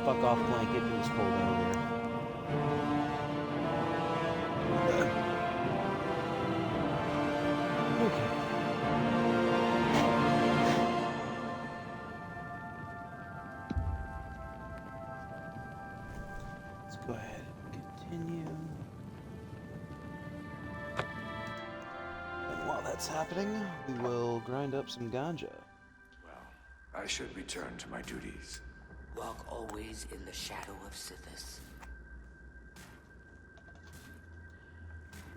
Fuck off blanket, it was cold out here. Okay. Let's go ahead and continue. And while that's happening, we will grind up some ganja. Well, I should return to my duties. Walk always in the shadow of Sithis.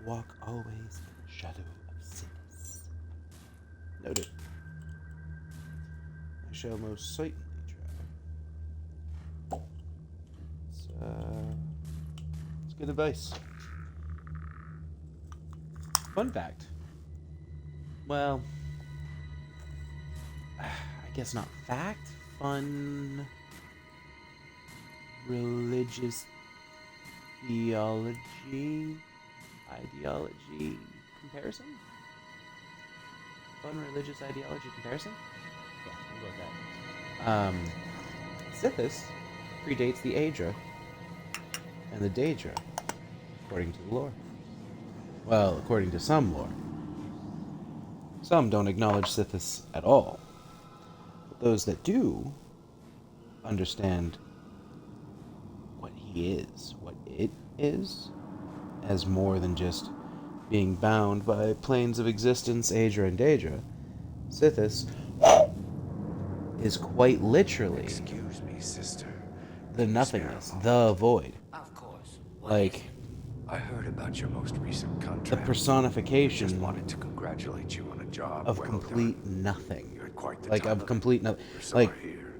Walk always in the shadow of Sithis. Noted. I shall most certainly try. It's good advice. Fun fact. Well, I guess not fact. Fun religious ideology comparison? Fun religious ideology comparison? Yeah, we'll go with that. Sithis predates the Aedra and the Daedra, according to the lore. Well, according to some lore. Some don't acknowledge Sithis at all. But those that do understand what he is, what it is, as more than just being bound by planes of existence, Aedra and Daedra. Sithis is quite literally, Excuse me, sister. the nothingness, the void. Of course. Like, I heard about your most recent the contract. Just personification wanted to congratulate you on a job of well complete done. nothing. You had quite the Like, time of complete nothing. your summer Like, here.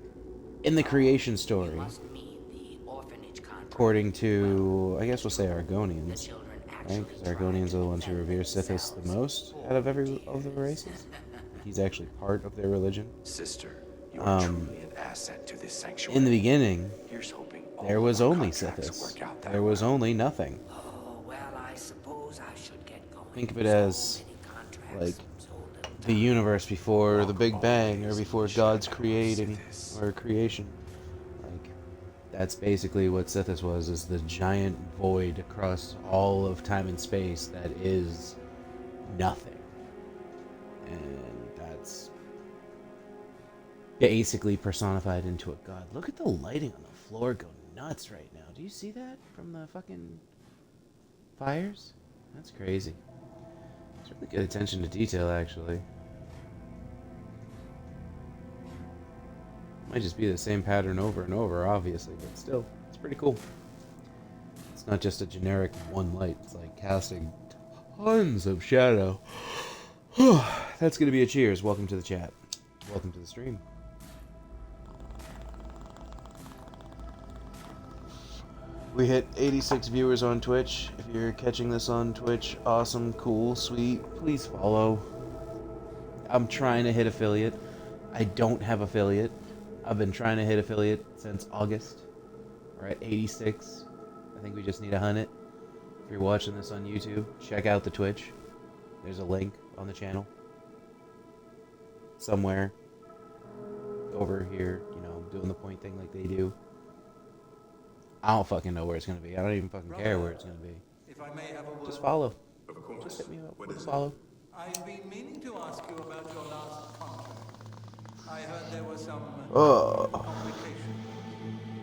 in the creation story, Must mean the orphanage contract. according to, I guess we'll say Argonians, Children right? Because Argonians are the ones who revere Sithis the most out of every of the races. He's actually part of their religion. Sister, you are truly an asset to this sanctuary. In the beginning, Here's hoping all there of was our only contracts Sithis. work out that There was way. only nothing. Oh, well, I suppose I should get going. Think of it as, like, the universe before the Big Bang, or before God's creating, or creation. Like, that's basically what Sithis was, is the giant void across all of time and space that is nothing. And that's basically personified into a god. Look at the lighting on the floor go nuts right now. Do you see that from the fucking fires? That's crazy. It's really good attention to detail, actually. Might just be the same pattern over and over, obviously, but still, it's pretty cool. It's not just a generic one light, it's like casting tons of shadow. That's gonna be a cheers. Welcome to the chat. Welcome to the stream. We hit 86 viewers on Twitch. If you're catching this on Twitch, awesome, cool, sweet. Please follow. I'm trying to hit affiliate. I don't have affiliate. I've been trying to hit affiliate since August. We're at 86. I think we just need 100. If you're watching this on YouTube, check out the Twitch. There's a link on the channel. Somewhere. Over here, you know, doing the point thing like they do. I don't fucking know where it's gonna be. I don't even fucking care where it's gonna be. If I may have a word. Just follow. Of course. Just hit me up. What Just is it? follow. I've been meaning to ask you about your last contract. I heard there was some Oh, complication.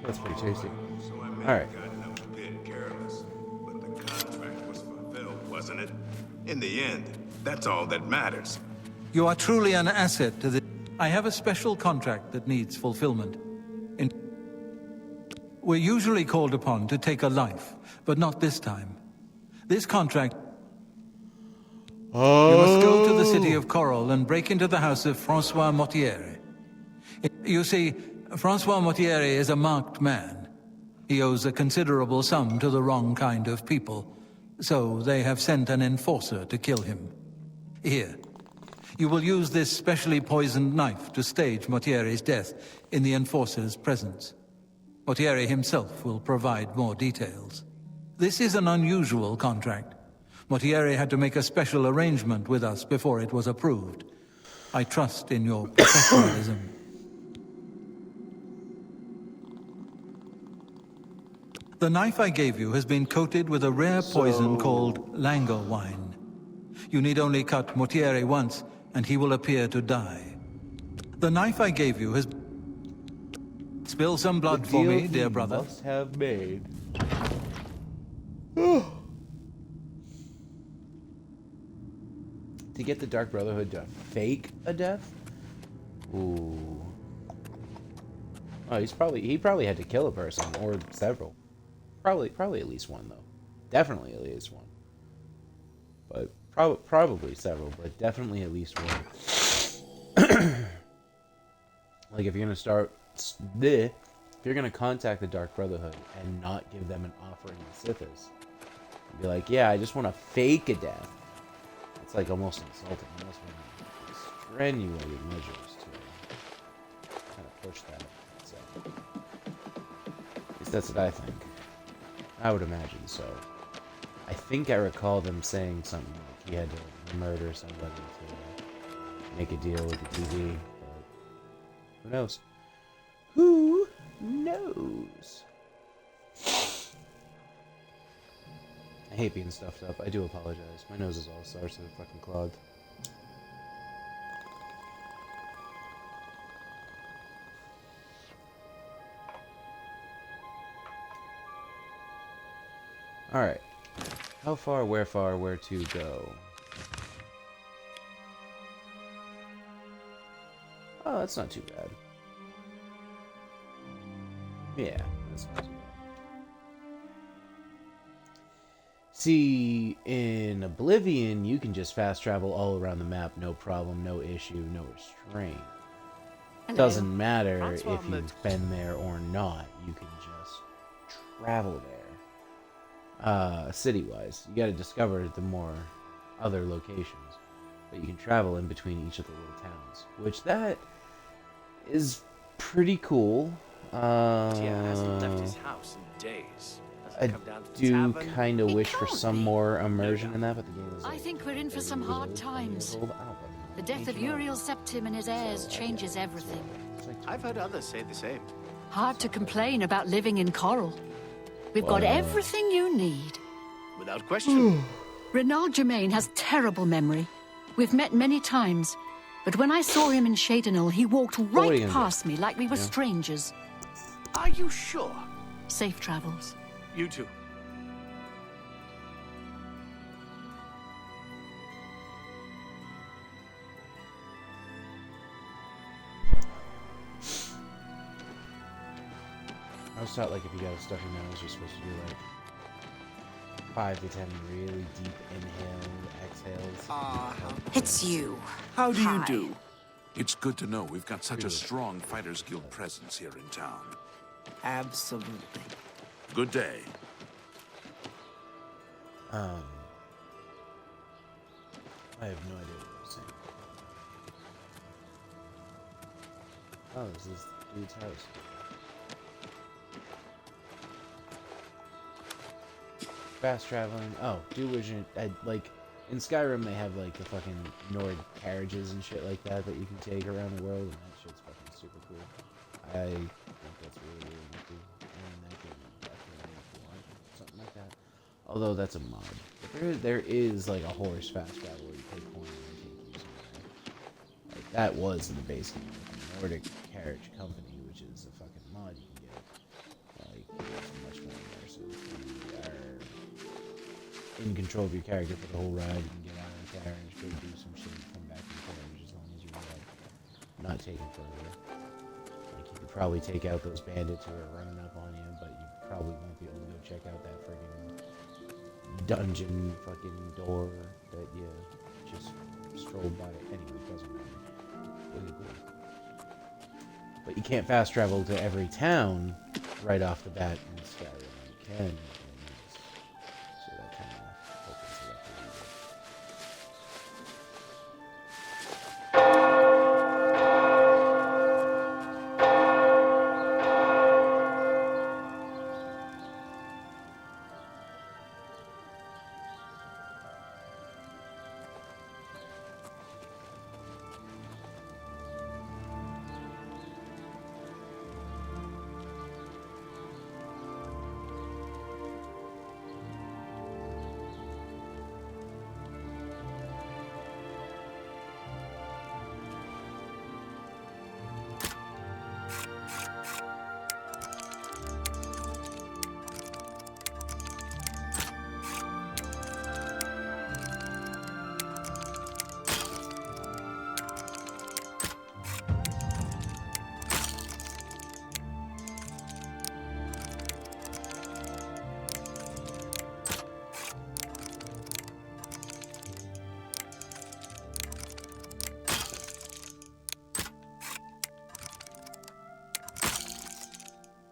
that's pretty tasty. So I may All right. have gotten up a bit careless, but the contract was fulfilled, wasn't it? In the end, that's all that matters. You are truly an asset to the... I have a special contract that needs fulfillment. We're usually called upon to take a life, but not this time. This contract... You must go to the city of Coral and break into the house of Francois Mortieri. You see, Francois Mortieri is a marked man. He owes a considerable sum to the wrong kind of people, so they have sent an enforcer to kill him. Here, you will use this specially poisoned knife to stage Mortieri's death in the enforcer's presence. Mortieri himself will provide more details. This is an unusual contract. Mortieri had to make a special arrangement with us before it was approved. I trust in your professionalism. The knife I gave you has been coated with a rare poison called lango wine. You need only cut Mortieri once, and he will appear to die. The knife I gave you has... Spill some blood for me, dear brother. Must have made. To get the Dark Brotherhood to fake a death? Ooh. Oh, he probably had to kill a person or several. Probably at least one though. Definitely at least one. But probably several, but definitely at least one. Like if you're gonna if you're gonna contact the Dark Brotherhood and not give them an offering of Sithis, be like, yeah, I just want to fake a death. It's like almost insulting. Almost extenuating measures to kind of push that. So, at least that's what I think. I would imagine so. I think I recall them saying something like he had to murder somebody to make a deal with the TV. But who knows? Who knows? I hate being stuffed up. I do apologize. My nose is all sorts of fucking clogged. Alright. How far, where to go? Oh, that's not too bad. Yeah, that's not too bad. See, in Oblivion, you can just fast travel all around the map, no problem, no issue, no restraint. Doesn't matter if you've been there or not, you can just travel there. City-wise, you gotta discover the more other locations, but you can travel in between each of the little towns, which that is pretty cool. Tia hasn't left his house in days. I do kind of wish for some more immersion in that, but the game is. I think we're in for some hard times. The death of Uriel Septim and his heirs changes everything. I've heard others say the same. Hard to complain about living in Coral. We've got everything you need. Without question. Renald Germain has terrible memory. We've met many times, but when I saw him in Shadenil, he walked right past me like we were strangers. Are you sure? Safe travels. You too. I was taught like if you got a stuffy nose, you're supposed to do like 5 to 10 really deep inhale, exhales. It's you. How do you Hi. do? It's good to know we've got such a strong Fighters Guild presence here in town. Absolutely. Good day. I have no idea what I was saying. Oh, this is dude's house. Fast traveling. Oh, do vision. Like in Skyrim, they have like the fucking Nord carriages and shit like that you can take around the world, and that shit's fucking super cool. I think that's really cool. And that game definitely want something like that. Although that's a mod. But there is like a horse fast travel where you pay coin and they take you somewhere. Like that was in the base game. The Nordic Carriage Company, which is a fucking mod you can get. Like it's much more immersive. You are in control of your character for the whole ride. You can get out of the carriage, go do some shit, come back in the carriage as long as you're like not taking further. Like you could probably take out those bandits who are running up on you, but you probably won't be able to go check out that friggin' dungeon fucking door that you just strolled by. Anyway, it doesn't matter. Really cool. But you can't fast travel to every town right off the bat in Skyrim. You can. So that kind of opens it up a little bit.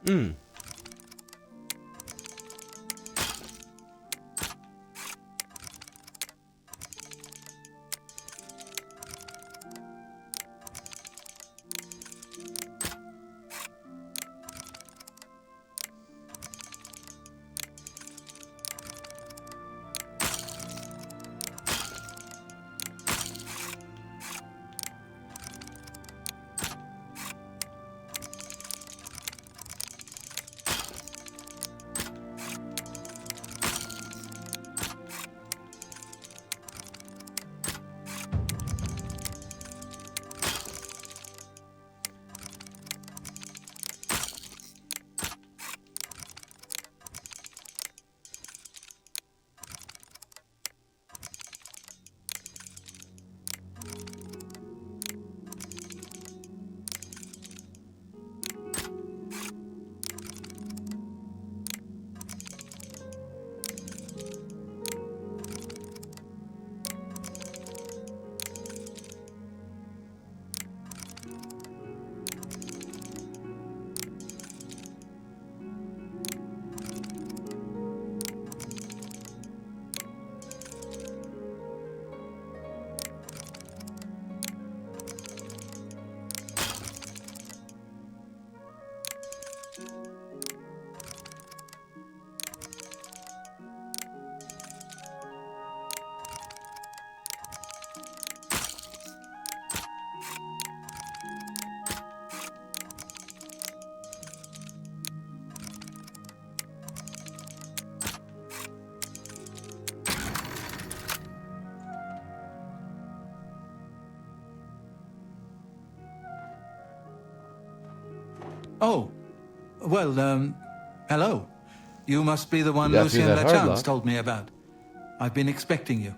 Hmm. Oh, well, hello. You must be the one You got through Lucien that hard Lachance lock. told me about. I've been expecting you.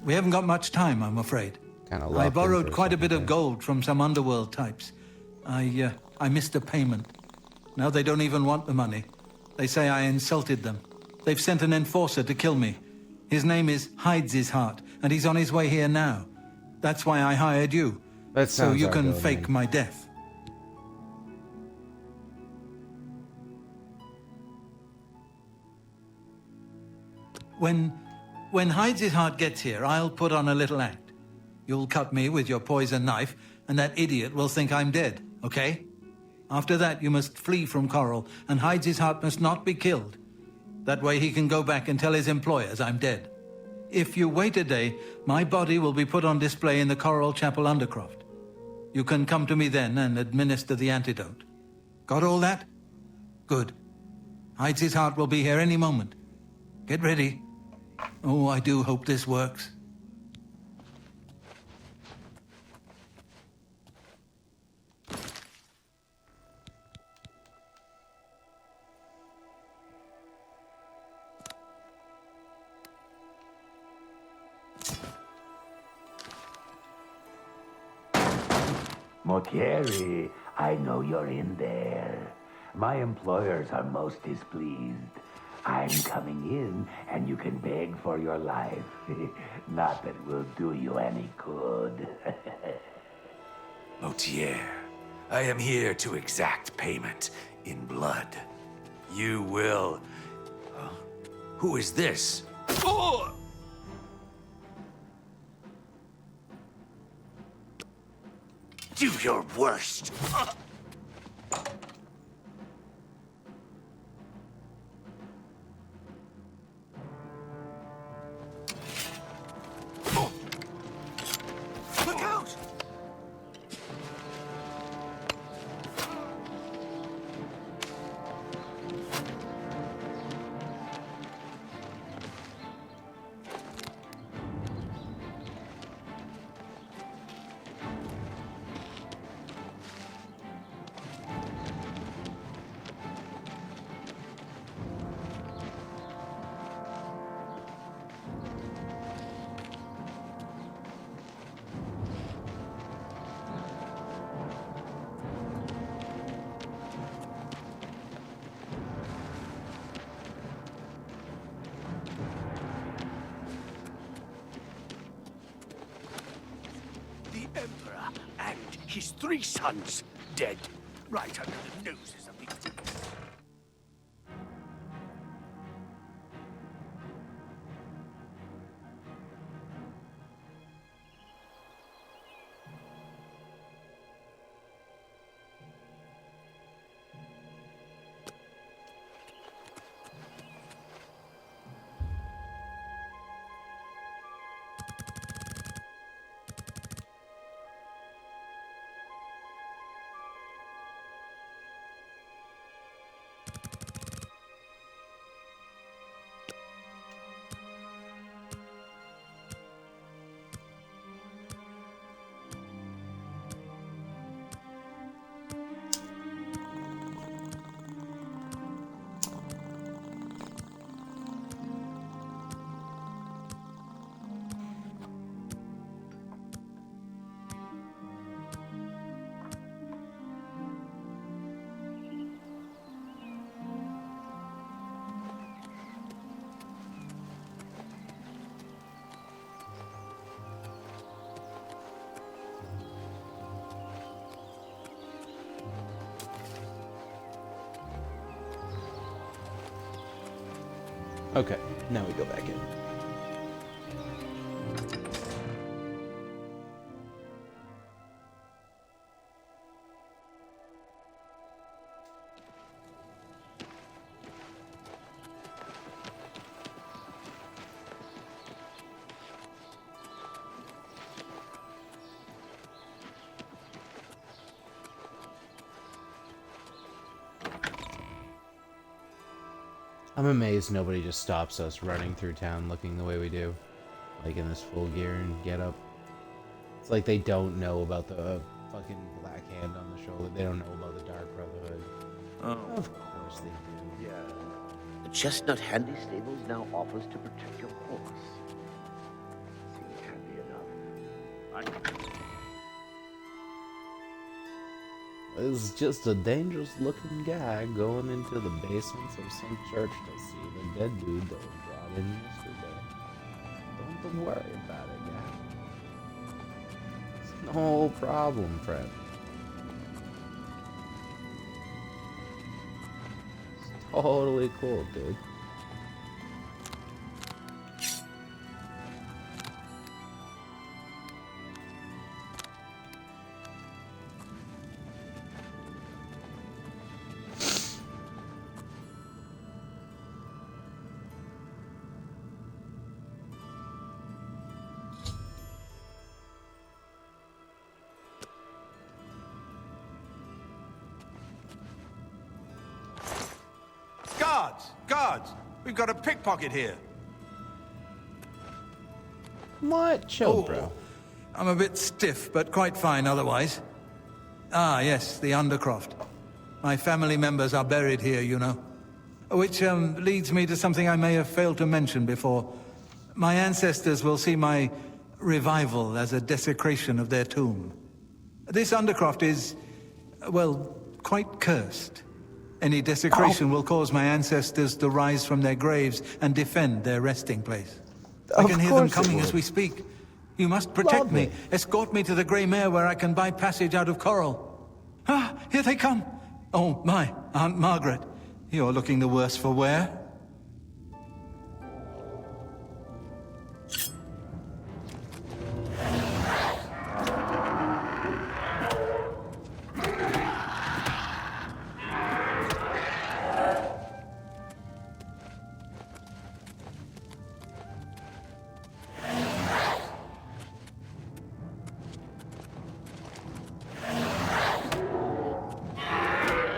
We haven't got much time, I'm afraid. Kinda I locked in borrowed for a quite a second bit of there. gold from some underworld types. I missed a payment. Now they don't even want the money. They say I insulted them. They've sent an enforcer to kill me. His name is Hides His Heart, and he's on his way here now. That's why I hired you. That So sounds you our can domain. fake my death. When Hides His Heart gets here, I'll put on a little act. You'll cut me with your poison knife, and that idiot will think I'm dead, okay? After that, you must flee from Coral, and Hides His Heart must not be killed. That way he can go back and tell his employers I'm dead. If you wait a day, my body will be put on display in the Coral Chapel Undercroft. You can come to me then and administer the antidote. Got all that? Good. Hides His Heart will be here any moment. Get ready. Oh, I do hope this works. Mortieri, I know you're in there. My employers are most displeased. I'm coming in, and you can beg for your life. Not that it will do you any good. Motier, I am here to exact payment in blood. You will... Who is this? Oh! Do your worst. Look out! The Emperor and his 3 sons dead, right under the noses of the... Okay, now we go back in. I'm amazed nobody just stops us running through town looking the way we do. Like in this full gear and get up. It's like they don't know about the fucking black hand on the shoulder. They don't know about the Dark Brotherhood. Oh. Of course they do. Yeah. The Chestnut Handy Stables now offers to protect your horse. Seems handy enough. It's just a dangerous looking guy going into the basements of some church to see the dead dude that was brought in yesterday. Don't worry about it, guy. It's no problem, friend. It's totally cool, dude. Guards! We've got a pickpocket here. What? Chill, bro. I'm a bit stiff, but quite fine otherwise. Ah, yes, the Undercroft. My family members are buried here, you know. Which leads me to something I may have failed to mention before. My ancestors will see my revival as a desecration of their tomb. This Undercroft is, well, quite cursed. Any desecration will cause my ancestors to rise from their graves and defend their resting place. I can hear them coming as we speak. You must protect me. Escort me to the Grey Mare where I can buy passage out of Coral. Ah, here they come. Oh, my, Aunt Margaret. You're looking the worse for wear.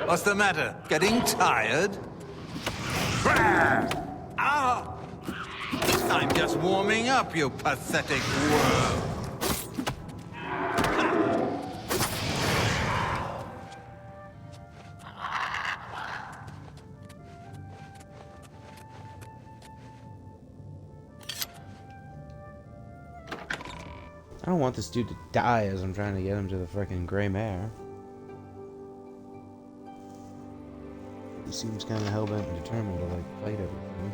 What's the matter? Getting tired? Ah! I'm just warming up, you pathetic worm. I don't want this dude to die as I'm trying to get him to the frickin' Grey Mare. He seems kind of hell-bent and determined to, like, fight everything.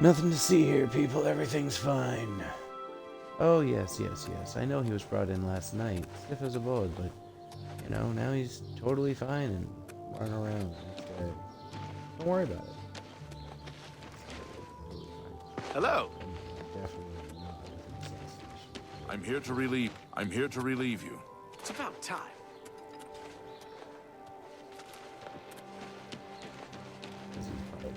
Nothing to see here, people. Everything's fine. Oh, yes. I know he was brought in last night, stiff as a board, but, you know, now he's totally fine and running around. Don't worry about it. Hello. Definitely not everything's sensation. I'm here to relieve you. It's about time. This is probably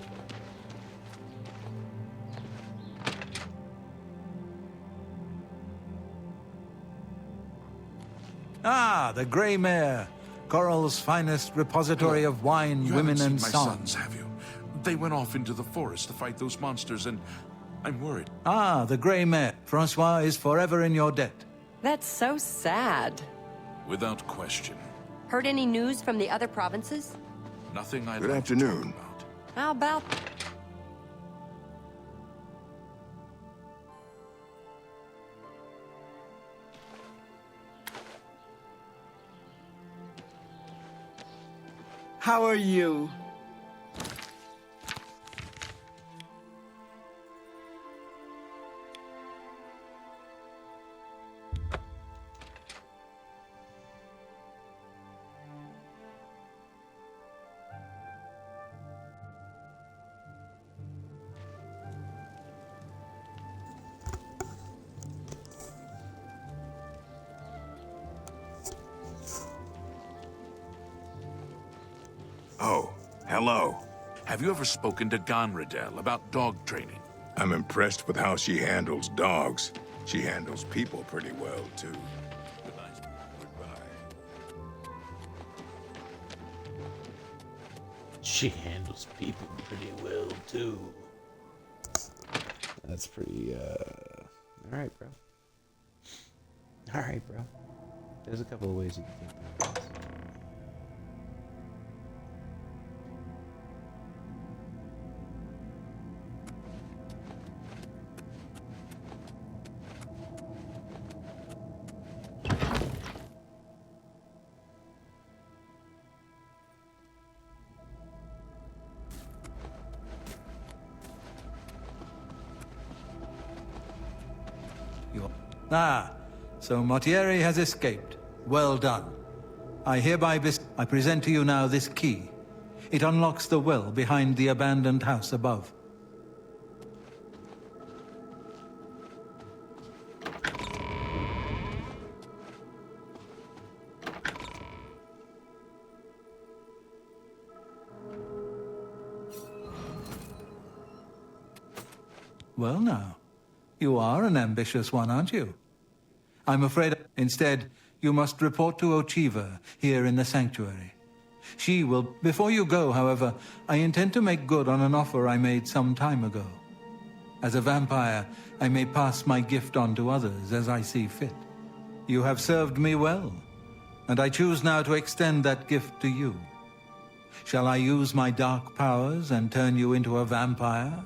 Ah, the Grey Mare. Coral's finest repository of wine, You women, haven't and seen my song. sons, have you? They went off into the forest to fight those monsters, and I'm worried. Ah, the Grey Mare. Francois is forever in your debt. That's so sad. Without question. Heard any news from the other provinces? Nothing I'd Good like to talk afternoon. about. How about... How are you? Oh, hello. Have you ever spoken to Gonradel about dog training? I'm impressed with how she handles dogs. She handles people pretty well, too. She handles people pretty well, too. That's pretty, Alright, bro. Alright, bro. There's a couple of ways you can think about this. Ah, so Mortieri has escaped. Well done. I present to you now this key. It unlocks the well behind the abandoned house above. Well now, you are an ambitious one, aren't you? I'm afraid instead you must report to Ochiva here in the sanctuary. She will... Before you go, however, I intend to make good on an offer I made some time ago. As a vampire, I may pass my gift on to others as I see fit. You have served me well, and I choose now to extend that gift to you. Shall I use my dark powers and turn you into a vampire?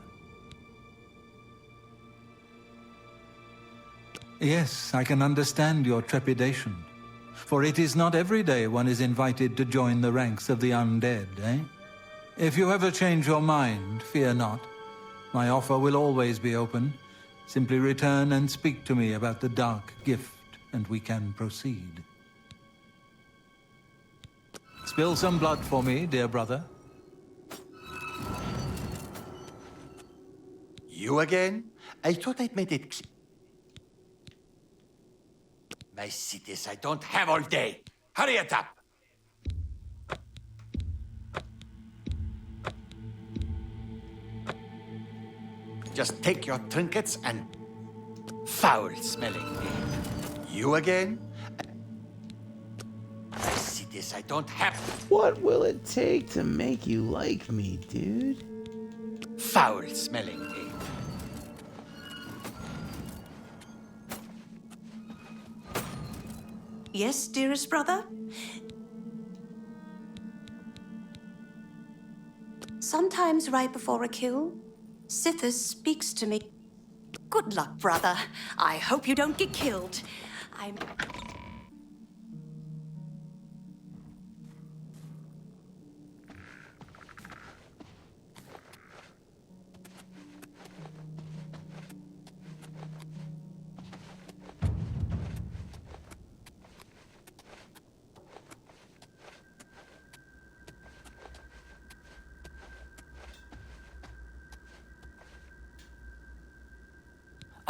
Yes, I can understand your trepidation. For it is not every day one is invited to join the ranks of the undead, eh? If you ever change your mind, fear not. My offer will always be open. Simply return and speak to me about the dark gift, and we can proceed. Spill some blood for me, dear brother. You again? I thought I'd made it... My cities, I don't have all day. Hurry it up! Just take your trinkets and... Foul-smelling. You again? My cities, I don't have... What will it take to make you like me, dude? Foul-smelling. Yes, dearest brother? Sometimes right before a kill, Sithis speaks to me. Good luck, brother. I hope you don't get killed. I'm...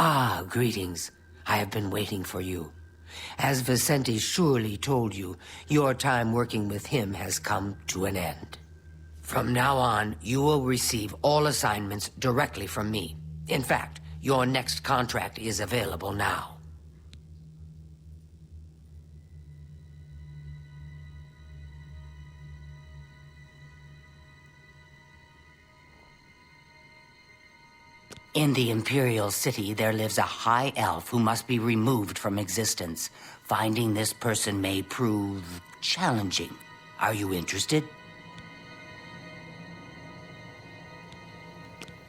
Ah, greetings. I have been waiting for you. As Vicente surely told you, your time working with him has come to an end. From now on, you will receive all assignments directly from me. In fact, your next contract is available now. In the Imperial City, there lives a high elf who must be removed from existence. Finding this person may prove challenging. Are you interested?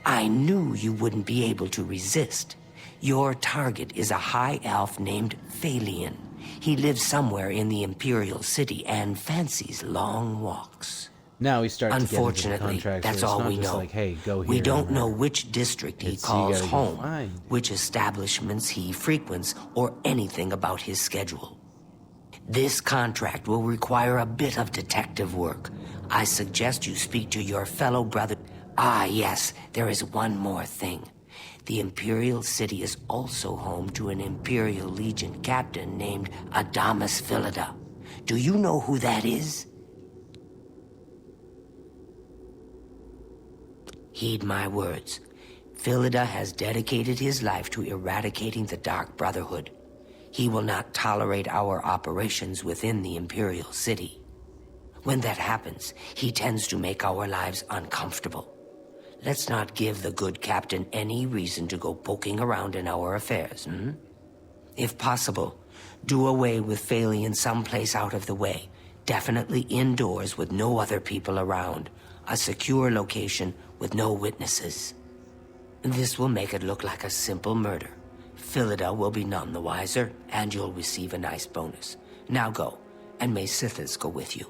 I knew you wouldn't be able to resist. Your target is a high elf named Phalion. He lives somewhere in the Imperial City and fancies long walks. Now we start to get into the Unfortunately, contracts that's where it's all not we just know. like, hey, go here. We don't and know there. which district he You calls gotta go home, find. which establishments he frequents, or anything about his schedule. This contract will require a bit of detective work. I suggest you speak to your fellow brother. Ah, yes, there is one more thing. The Imperial City is also home to an Imperial Legion captain named Adamus Philida. Do you know who that is? Heed my words. Philida has dedicated his life to eradicating the Dark Brotherhood. He will not tolerate our operations within the Imperial City. When that happens, he tends to make our lives uncomfortable. Let's not give the good captain any reason to go poking around in our affairs, If possible, do away with Phalian someplace out of the way. Definitely indoors with no other people around. A secure location with no witnesses. This will make it look like a simple murder. Philida will be none the wiser, and you'll receive a nice bonus. Now go, and may Sithis go with you.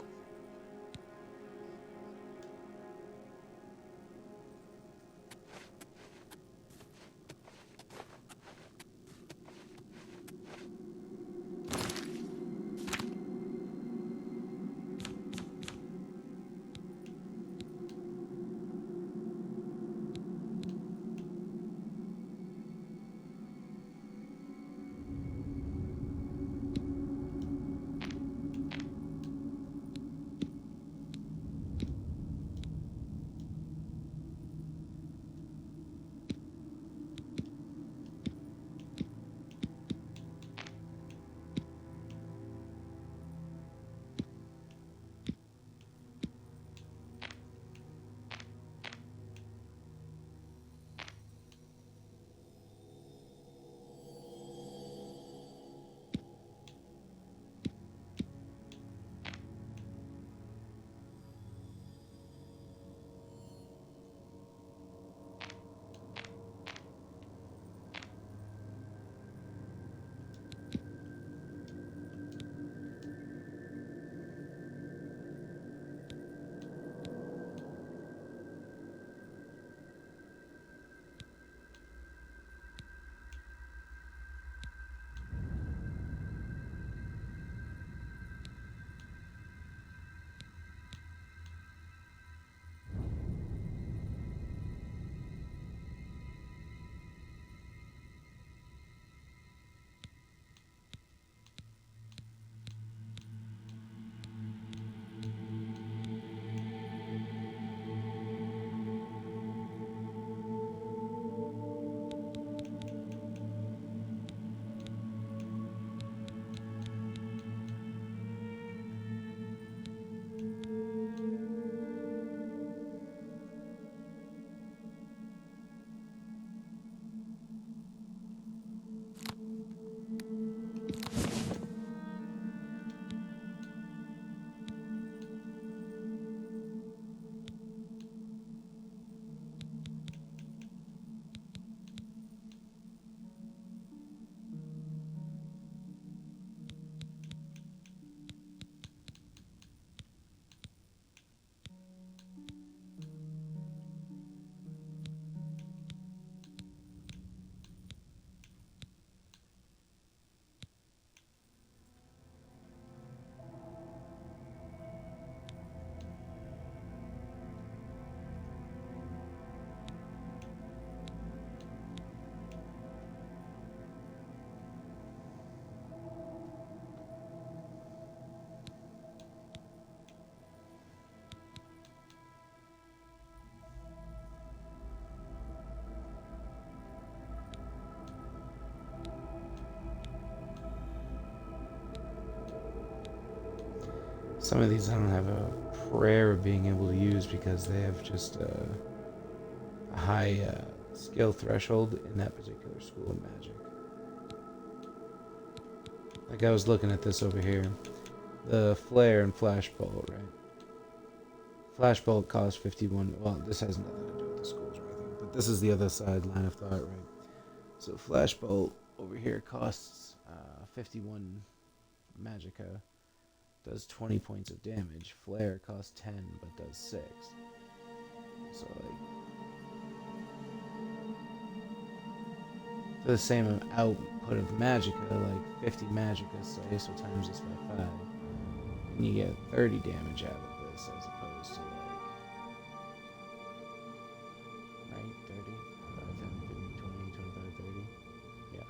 Some of these I don't have a prayer of being able to use because they have just a high skill threshold in that particular school of magic. Like I was looking at this over here. The flare and flashbolt, right? Flashbolt costs 51. Well, this has nothing to do with the schools or anything, but this is the other side line of thought, right? So flashbolt over here costs 51 magicka. does 20 points of damage. Flare costs 10 but does 6. So like for the same output of magicka, like 50 magicka, so times this by 5, and you get 30 damage out of this as opposed to like, right, 30, 5, 10, 15, 20, 25, 30, yeah.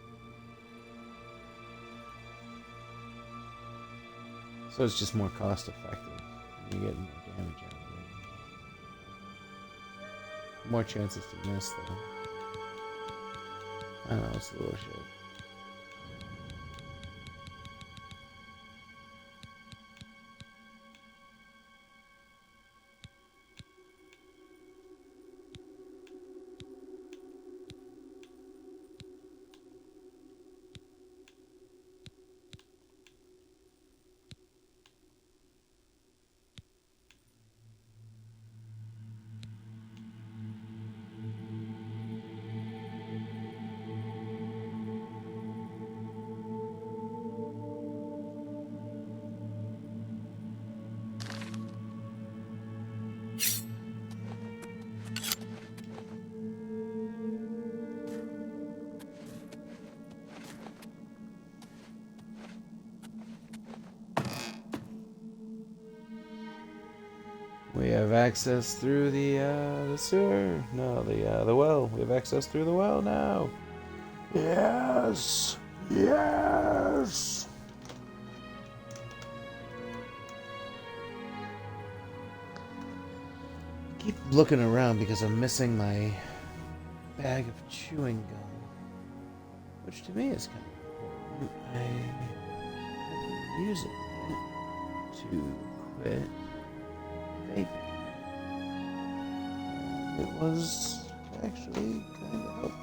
So it's just more cost effective. You get more damage out of it. More chances to miss though. I don't know, it's a little shit. We have access through the sewer. No, the well. We have access through the well now. Yes. Yes. Keep looking around because I'm missing my bag of chewing gum, which to me is kind of important. I have been using it to quit vaping. It was actually kind of helpful.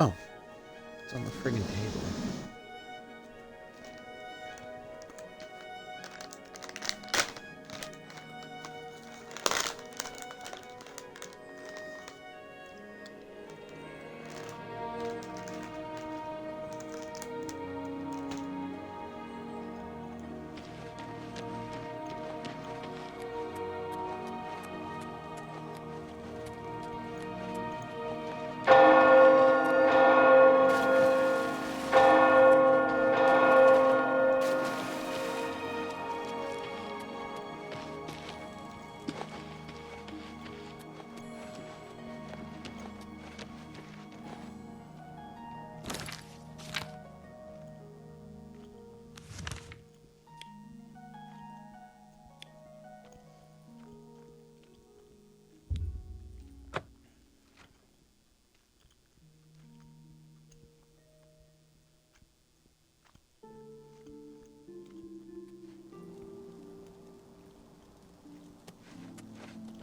Oh, it's on the friggin' table.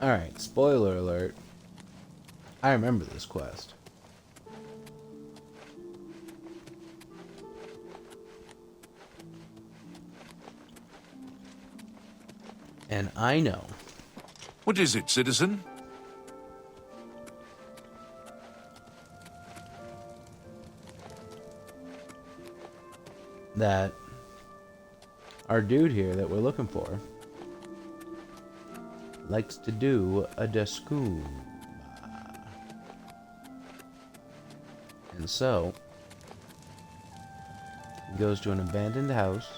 Alright, spoiler alert. I remember this quest. And I know. What is it, citizen? That our dude here that we're looking for likes to do a descoob. And so, he goes to an abandoned house.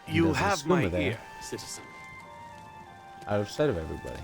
You There's a have my skooma there, ear, citizen. out of sight of everybody.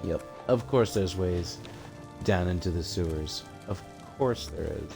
Yep. Of course there's ways down into the sewers. Of course there is.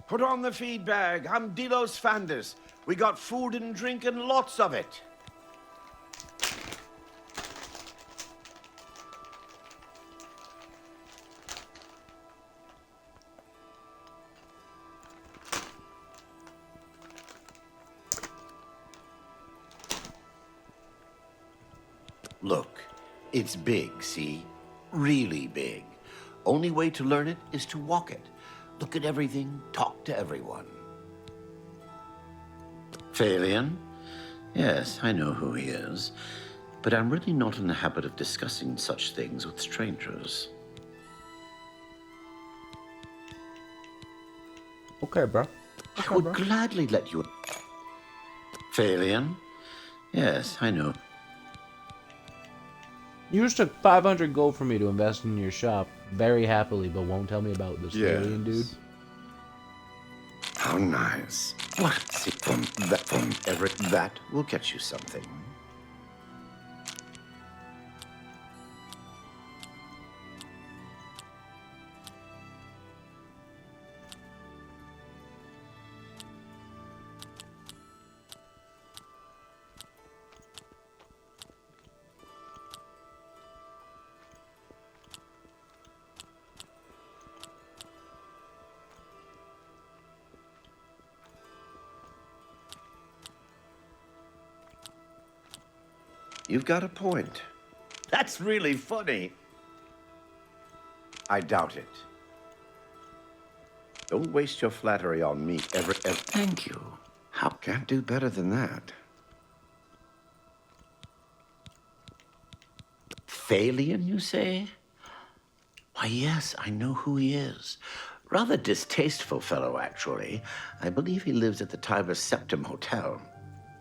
Put on the feed bag. I'm Delos Fanders. We got food and drink and lots of it. Look, it's big, see? Really big. Only way to learn it is to walk it. Look at everything, talk to everyone. Phalion? Yes, I know who he is. But I'm really not in the habit of discussing such things with strangers. Okay, bro. I would gladly let you... Phalion? Yes, I know. You just took 500 gold from me to invest in your shop very happily, but won't tell me about this alien dude. How nice. What? See, that will get you something. You've got a point. That's really funny. I doubt it. Don't waste your flattery on me ever. Thank you. How can't do better than that? Phalion, you say? Why, yes, I know who he is. Rather distasteful fellow, actually. I believe he lives at the Tiber Septim Hotel.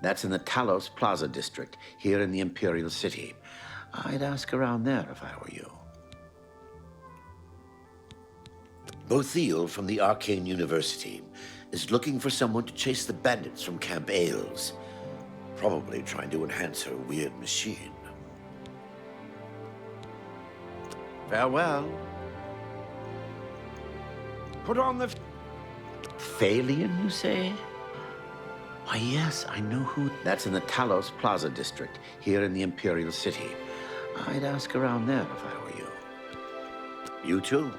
That's in the Talos Plaza district, here in the Imperial City. I'd ask around there if I were you. Bothiel from the Arcane University is looking for someone to chase the bandits from Camp Ailes. Probably trying to enhance her weird machine. Farewell. Put on the... Phalion, you say? Why, yes, I know who... That's in the Talos Plaza district, here in the Imperial City. I'd ask around there if I were you. You too.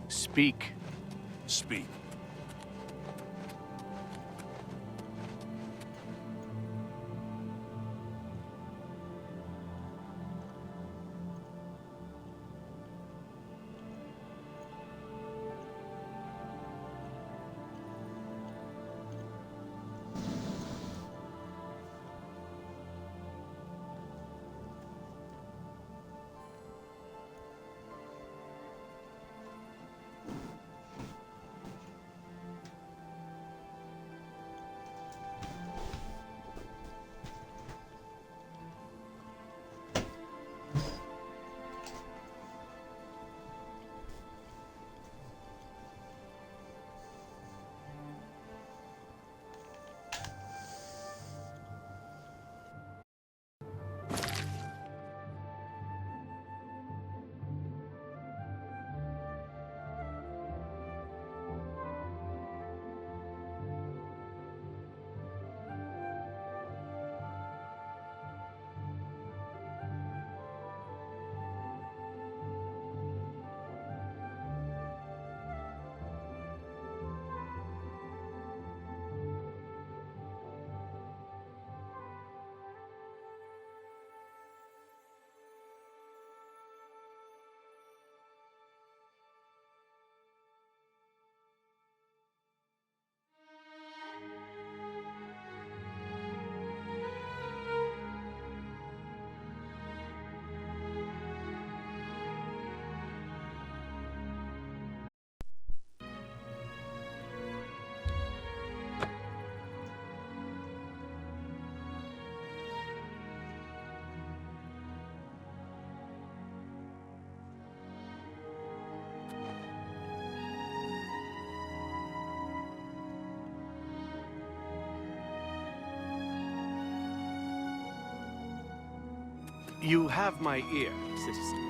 Speak. Speak. You have my ear, citizen.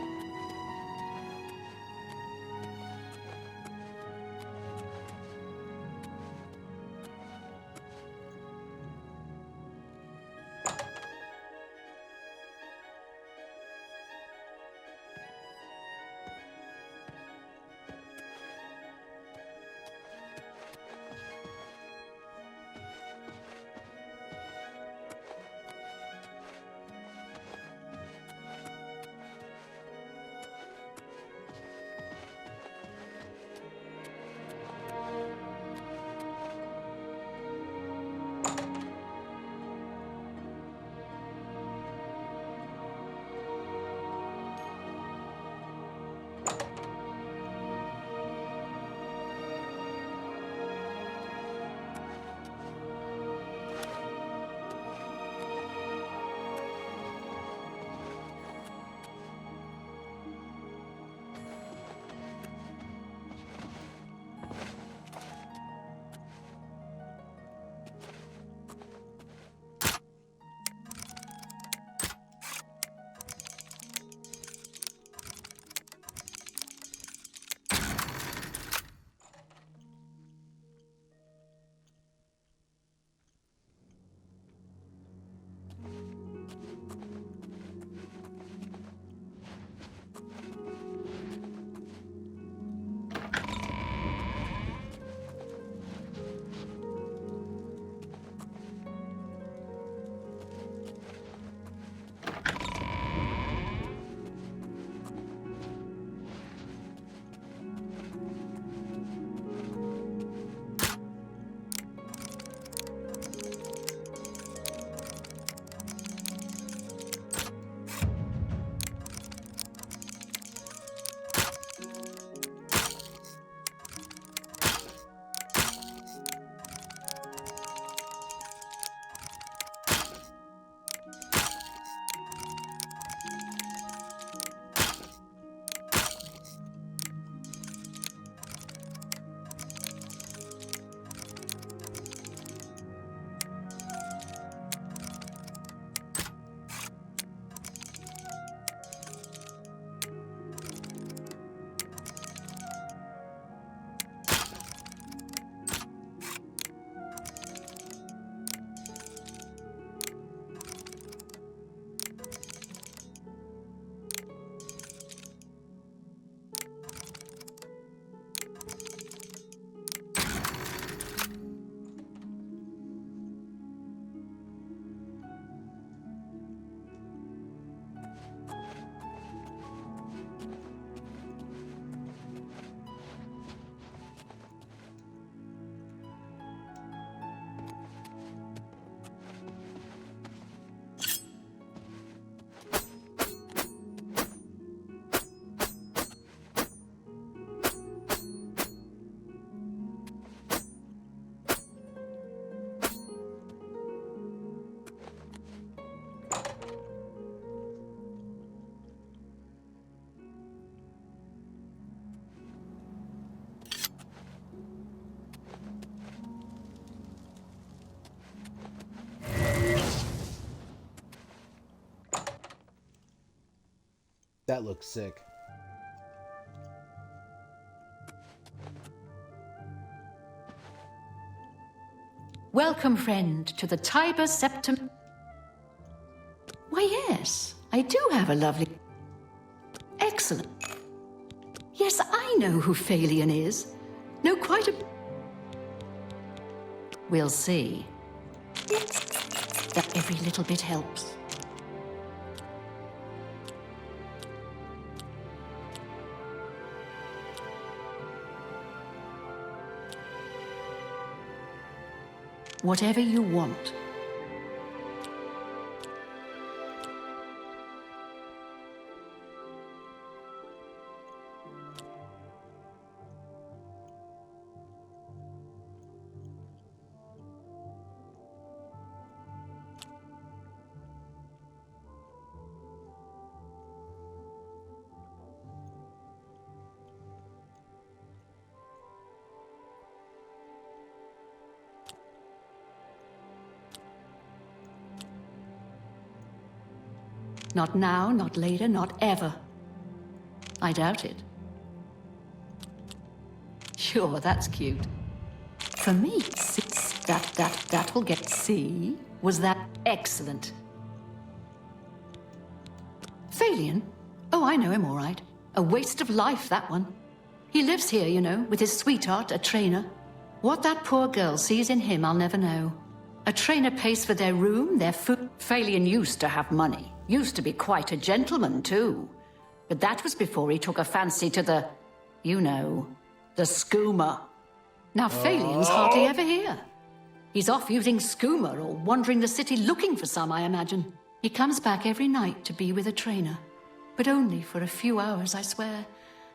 That looks sick. Welcome, friend, to the Tiber Septim. Why, yes, I do have a lovely... Excellent. Yes, I know who Phalion is. Know quite a... We'll see. That every little bit helps. Whatever you want. Not now, not later, not ever. I doubt it. Sure, that's cute. For me, that will get... See? Was that excellent? Phalion? Oh, I know him all right. A waste of life, that one. He lives here, you know, with his sweetheart, a trainer. What that poor girl sees in him, I'll never know. A trainer pays for their room, their food. Phalion used to have money. Used to be quite a gentleman, too. But that was before he took a fancy to the, you know, the skooma. Now Phalion's hardly ever here. He's off using skooma or wandering the city looking for some, I imagine. He comes back every night to be with a trainer. But only for a few hours, I swear.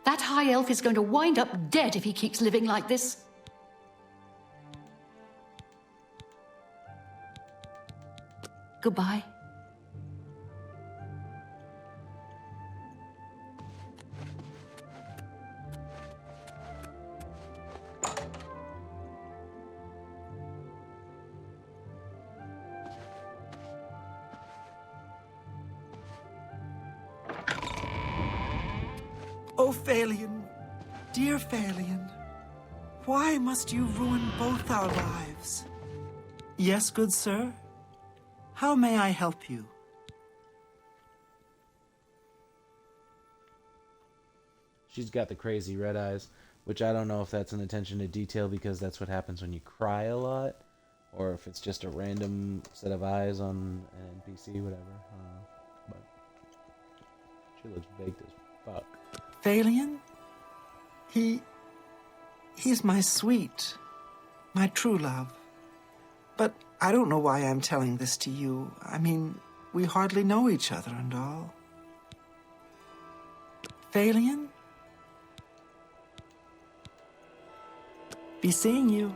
That high elf is going to wind up dead if he keeps living like this. Goodbye. Oh, Phalion, dear Phalion, why must you ruin both our lives? Yes, good sir? How may I help you? She's got the crazy red eyes, which I don't know if that's an attention to detail because that's what happens when you cry a lot, or if it's just a random set of eyes on an NPC, whatever. I don't know. But she looks baked as fuck. Phalion? He's my sweet, my true love. But I don't know why I'm telling this to you. I mean, we hardly know each other and all. Phalion? Be seeing you.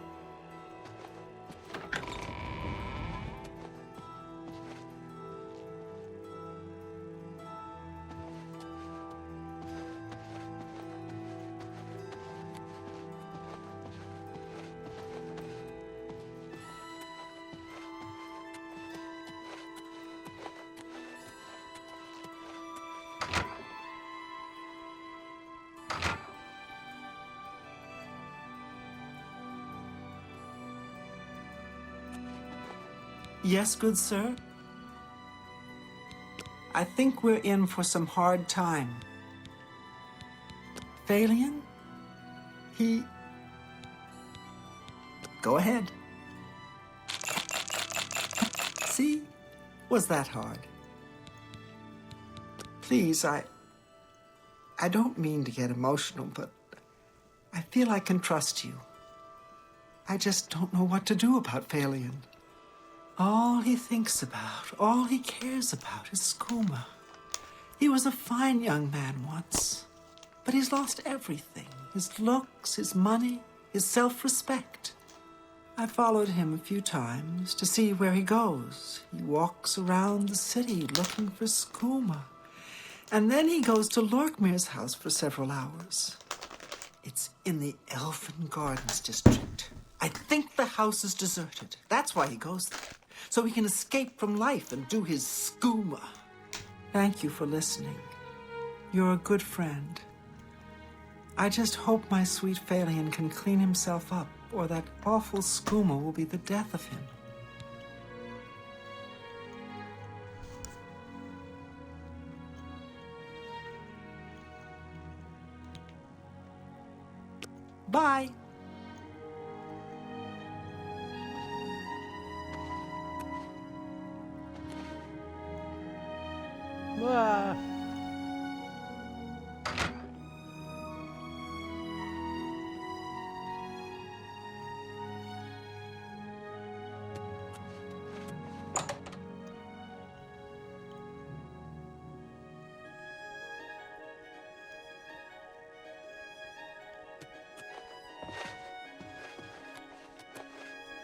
Yes, good sir? I think we're in for some hard time. Phalion? Go ahead. See? Was that hard? Please, I don't mean to get emotional, but I feel I can trust you. I just don't know what to do about Phalion. All he thinks about, all he cares about is skooma. He was a fine young man once, but he's lost everything. His looks, his money, his self-respect. I followed him a few times to see where he goes. He walks around the city looking for skooma. And then he goes to Lorkmir's house for several hours. It's in the Elfin Gardens district. I think the house is deserted. That's why he goes there. So he can escape from life and do his skooma. Thank you for listening. You're a good friend. I just hope my sweet Phalion can clean himself up, or that awful skooma will be the death of him. Bye. Ah.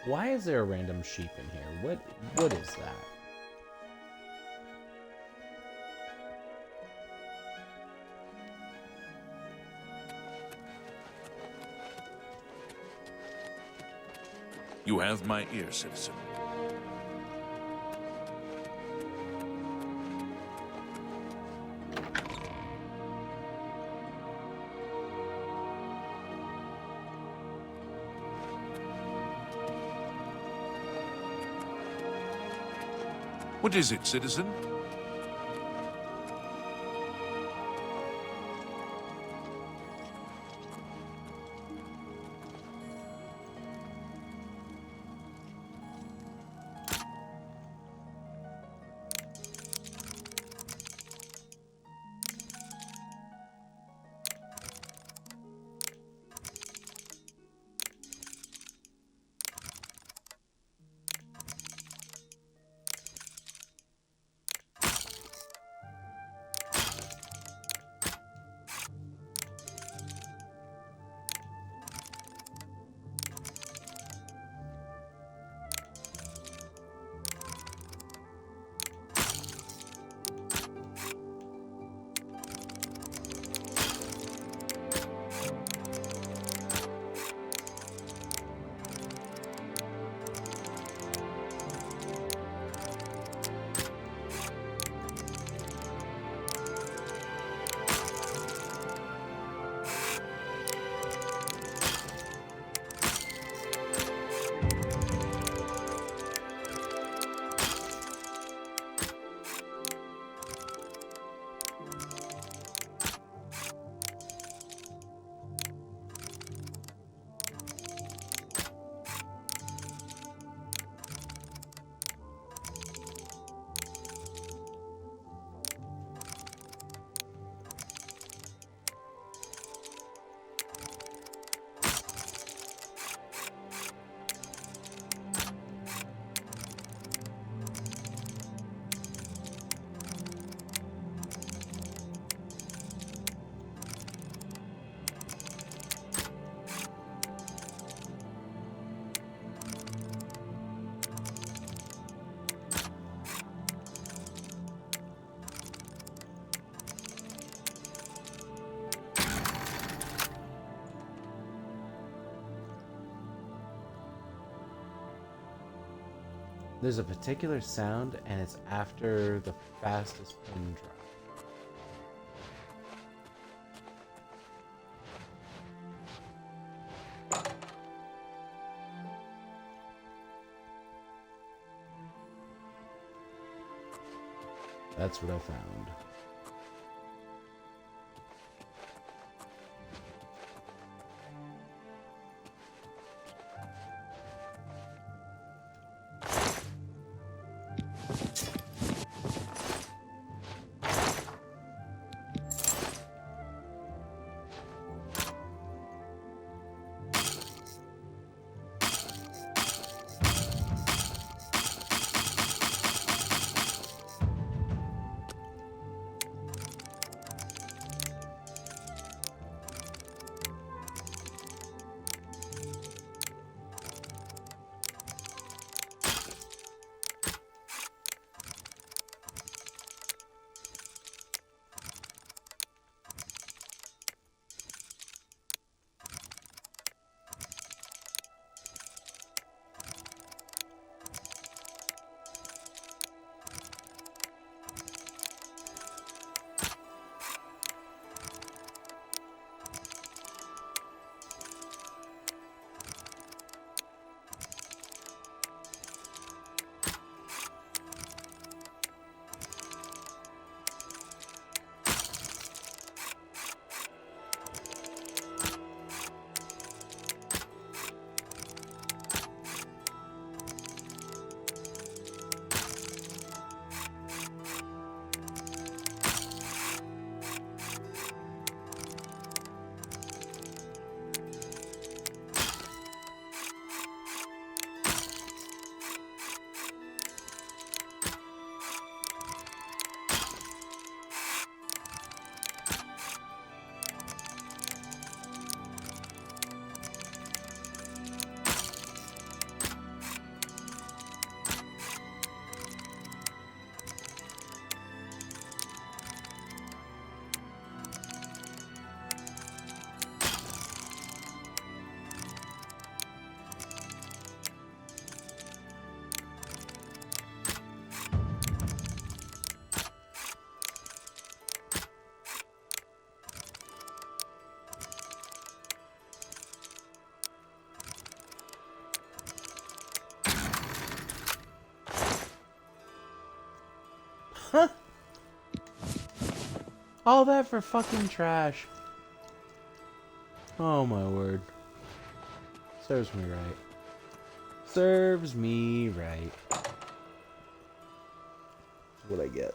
Why is there a random sheep in here? What is that? You have my ear, citizen. What is it, citizen? There's a particular sound, and it's after the fastest pin drop. That's what I found. All that for fucking trash. Oh my word. Serves me right. Serves me right. That's what I get.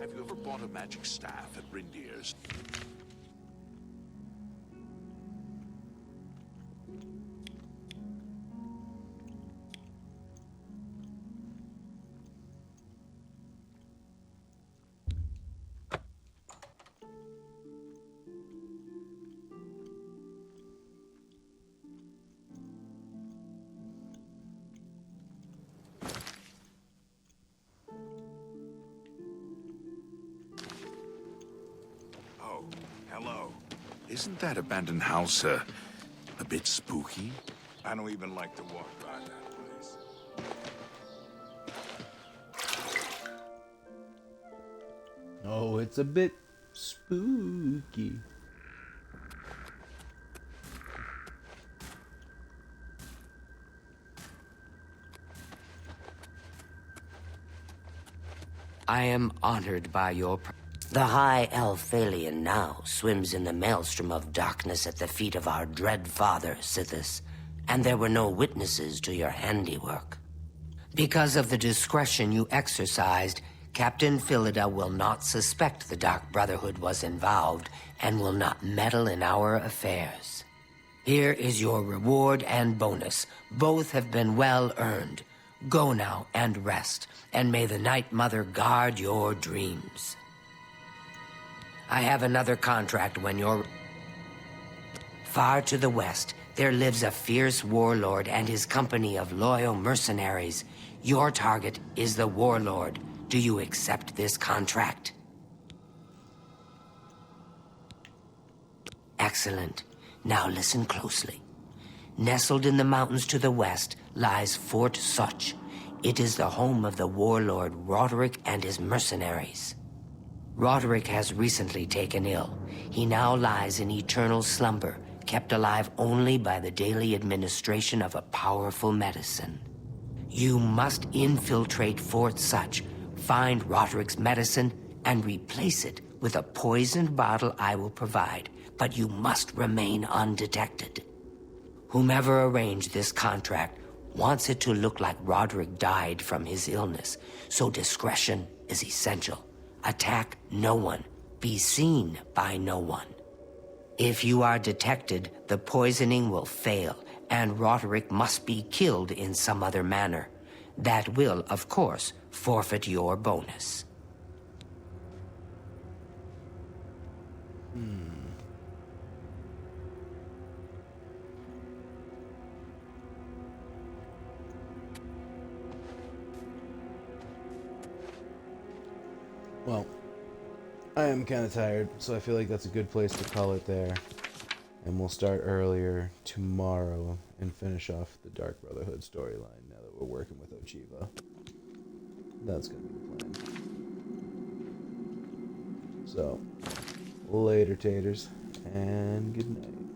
Have you ever bought a magic staff at Rindier's? Hello. Isn't that abandoned house a bit spooky? I don't even like to walk by that place. Oh, it's a bit spooky. I am honored by your... The High Elf Phalion now swims in the maelstrom of darkness at the feet of our dread father, Sithis, and there were no witnesses to your handiwork. Because of the discretion you exercised, Captain Philida will not suspect the Dark Brotherhood was involved and will not meddle in our affairs. Here is your reward and bonus. Both have been well earned. Go now and rest, and may the Night Mother guard your dreams. I have another contract when you're... Far to the west, there lives a fierce warlord and his company of loyal mercenaries. Your target is the warlord. Do you accept this contract? Excellent. Now listen closely. Nestled in the mountains to the west lies Fort Such. It is the home of the warlord Roderick and his mercenaries. Roderick has recently taken ill. He now lies in eternal slumber, kept alive only by the daily administration of a powerful medicine. You must infiltrate Fort Such, find Roderick's medicine, and replace it with a poisoned bottle I will provide, but you must remain undetected. Whomever arranged this contract wants it to look like Roderick died from his illness, so discretion is essential. Attack no one. be seen by no one. If you are detected, the poisoning will fail, and Roderick must be killed in some other manner. That will, of course, forfeit your bonus. Well, I am kind of tired, so I feel like that's a good place to call it there. And we'll start earlier tomorrow and finish off the Dark Brotherhood storyline now that we're working with Ochiva. That's going to be the plan. So, later, taters, and good night.